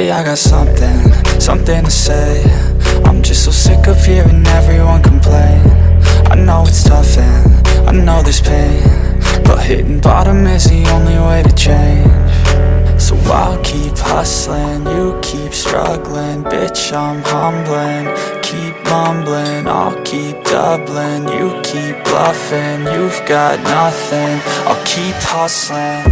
Hey, I got something to say. I'm just so sick of hearing everyone complain. I know it's tough and I know there's pain, but hitting bottom is the only way to change. So I'll keep hustling, you keep struggling. Bitch, I'm humbling, keep mumbling. I'll keep doubling, you keep bluffing. You've got nothing, I'll keep hustling.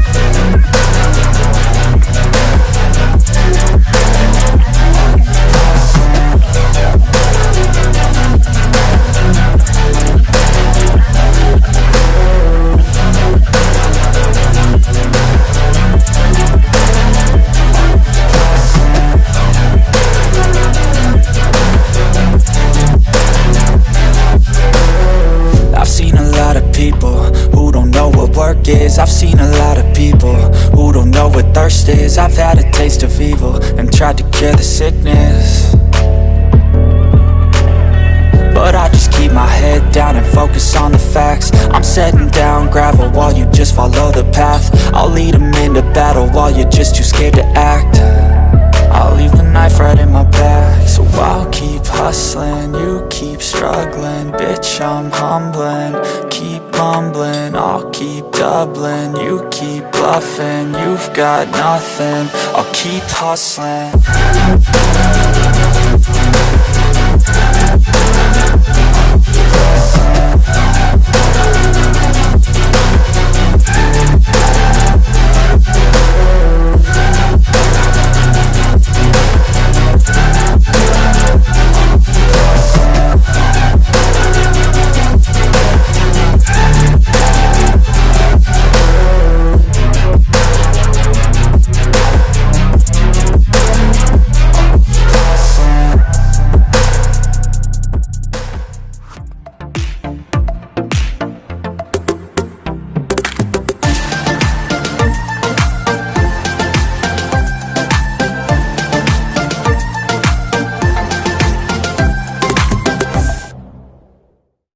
I've seen a lot of people who don't know what thirst is. I've had a taste of evil and tried to cure the sickness, but I just keep my head down and focus on the facts. I'm setting down gravel while you just follow the path. I'll lead them into battle while you're just too scared to act. I'll leave the knife right in my back. So I'll keep hustling, you keep struggling. Bitch, I'm humbling, keep mumbling. I'll keep doubling, you keep bluffing. You've got nothing, I'll keep hustling.